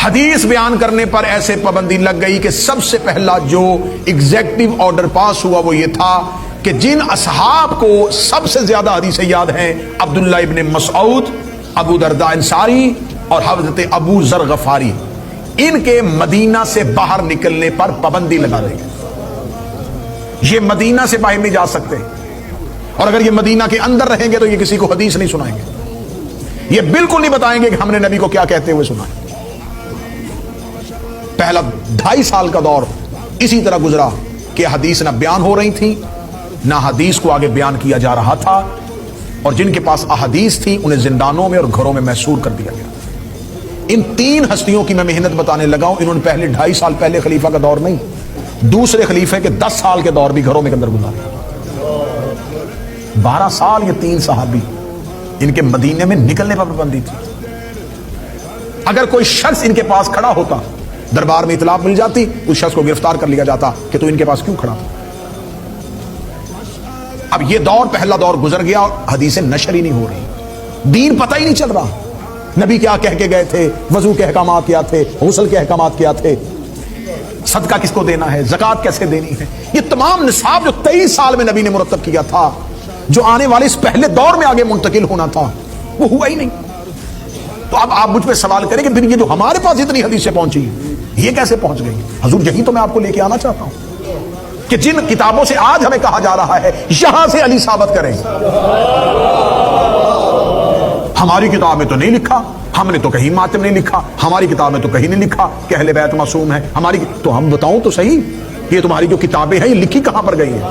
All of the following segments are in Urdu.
حدیث بیان کرنے پر ایسے پابندی لگ گئی کہ سب سے پہلا جو ایگزیکٹو آرڈر پاس ہوا وہ یہ تھا کہ جن اصحاب کو سب سے زیادہ حدیثیں یاد ہیں، عبداللہ ابن مسعود، ابو درداء انصاری اور حضرت ابو ذر غفاری، ان کے مدینہ سے باہر نکلنے پر پابندی لگا دیں گے۔ یہ مدینہ سے باہر نہیں جا سکتے، اور اگر یہ مدینہ کے اندر رہیں گے تو یہ کسی کو حدیث نہیں سنائیں گے، یہ بالکل نہیں بتائیں گے کہ ہم نے نبی کو کیا کہتے ہوئے سنا ہے۔ پہلا 2.5 سال کا دور اسی طرح گزرا کہ حدیث نہ بیان ہو رہی تھی، نہ حدیث کو آگے بیان کیا جا رہا تھا، اور جن کے پاس احادیث تھی انہیں زندانوں میں اور گھروں میں محصور کر دیا گیا۔ ان 3 ہستیوں کی میں محنت بتانے لگا ہوں، انہوں نے پہلے 2.5 سال پہلے خلیفہ کا دور نہیں، دوسرے خلیفہ کے 10 سال کے دور بھی گھروں میں اندر گزارے۔ 12 سال یہ 3 صحابی، ان کے مدینے میں نکلنے پر پابندی تھی۔ اگر کوئی شخص ان کے پاس کھڑا ہوتا، دربار میں اطلاع مل جاتی، اس شخص کو گرفتار کر لیا جاتا کہ تو ان کے پاس کیوں کھڑا تھا۔ اب یہ دور، پہلا دور گزر گیا اور حدیثیں نشر ہی نہیں ہو رہی، دین پتہ ہی نہیں چل رہا، نبی کیا کہہ کے گئے تھے، وضو کے احکامات کیا تھے، غسل کے احکامات کیا تھے، صدقہ کس کو دینا ہے، زکوٰۃ کیسے دینی ہے، یہ تمام نصاب جو 23 سال میں نبی نے مرتب کیا تھا، جو آنے والے اس پہلے دور میں آگے منتقل ہونا تھا، وہ ہوا ہی نہیں۔ تو اب آپ مجھ پہ سوال کریں کہ پھر یہ جو ہمارے پاس اتنی حدیثیں پہنچی یہ کیسے پہنچ گئی؟ حضور یہی تو میں آپ کو لے کے آنا چاہتا ہوں کہ جن کتابوں سے آج ہمیں کہا جا رہا ہے یہاں سے علی ثابت کریں، ہماری کتاب میں تو نہیں لکھا، ہم نے تو کہیں ماتم نہیں لکھا، ہماری کتاب میں تو کہیں نہیں لکھا کہ اہل بیت معصوم ہے، ہماری تو ہم بتاؤں تو صحیح، یہ تمہاری جو کتابیں ہیں یہ لکھی کہاں پر گئی ہیں؟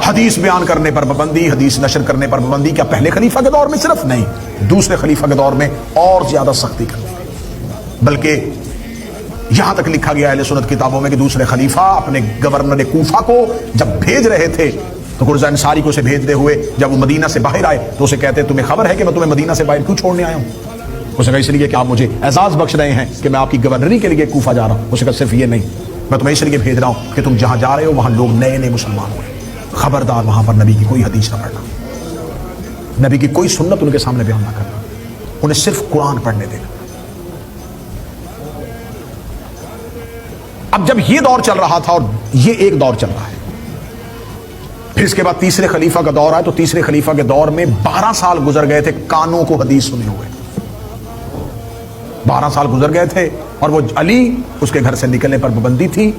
حدیث بیان کرنے پر پابندی، حدیث نشر کرنے پر پابندی، کیا پہلے خلیفہ کے دور میں صرف نہیں، دوسرے خلیفہ کے دور میں اور زیادہ سختی کر دی گئی، بلکہ یہاں تک لکھا گیا اہل سنت کتابوں میں کہ دوسرے خلیفہ اپنے گورنر کوفہ کو جب بھیج رہے تھے تو قرظہ انصاری کو اسے بھیجتے ہوئے جب وہ مدینہ سے باہر آئے تو اسے کہتے تمہیں خبر ہے کہ میں تمہیں مدینہ سے باہر کیوں چھوڑنے آیا ہوں؟ اسے کہا اس لیے کہ آپ مجھے اعزاز بخش رہے ہیں کہ میں آپ کی گورنری کے لیے کوفہ جا رہا ہوں۔ اسے کہا صرف یہ نہیں، میں تمہیں اس لیے بھیج رہا ہوں کہ تم جہاں جا رہے ہو وہاں لوگ نئے نئے مسلمان ہوئے، خبردار وہاں پر نبی کی کوئی حدیث نہ پڑھنا، نبی کی کوئی سنت ان کے سامنے بیان نہ کرنا، انہیں صرف قرآن پڑھنے دینا۔ اب جب یہ دور چل رہا تھا اور یہ ایک دور چل رہا ہے، پھر اس کے بعد تیسرے خلیفہ کا دور آیا، تو تیسرے خلیفہ کے دور میں 12 سال گزر گئے تھے کانوں کو حدیث سنے ہوئے، 12 سال گزر گئے تھے، اور وہ علی، اس کے گھر سے نکلنے پر پابندی تھی،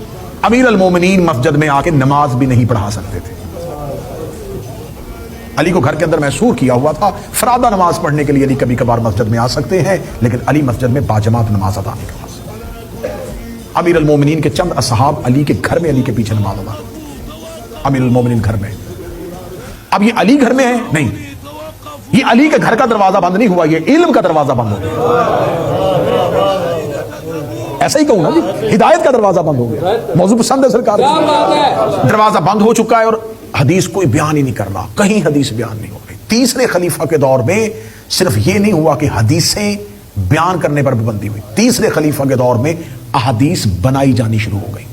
امیر المومنین مسجد میں آ کے نماز بھی نہیں پڑھا سکتے تھے، علی کو گھر کے اندر محصور کیا ہوا تھا، فرادہ نماز پڑھنے کے لیے علی کبھی کبھار مسجد میں آ سکتے ہیں، لیکن علی مسجد میں باجماعت نماز ادا نہیں کروا سکتے۔ امیر المومنین کے چند اصحاب علی کے گھر میں علی کے پیچھے نماز ادا، امیر المومنین گھر میں، اب یہ علی گھر میں ہے نہیں، یہ علی کے گھر کا دروازہ بند نہیں ہوا، یہ علم کا دروازہ بند ہو گیا، ایسا ہی کہوں نا جی، ہدایت کا دروازہ بند ہو گیا، موضوع پسند ہے سرکار، دروازہ بند ہو چکا ہے اور حدیث کوئی بیان ہی نہیں کر رہا، کہیں حدیث بیان نہیں ہو رہی۔ تیسرے خلیفہ کے دور میں صرف یہ نہیں ہوا کہ حدیثیں بیان کرنے پر پابندی ہوئی، تیسرے خلیفہ کے دور میں احادیث بنائی جانی شروع ہو گئی۔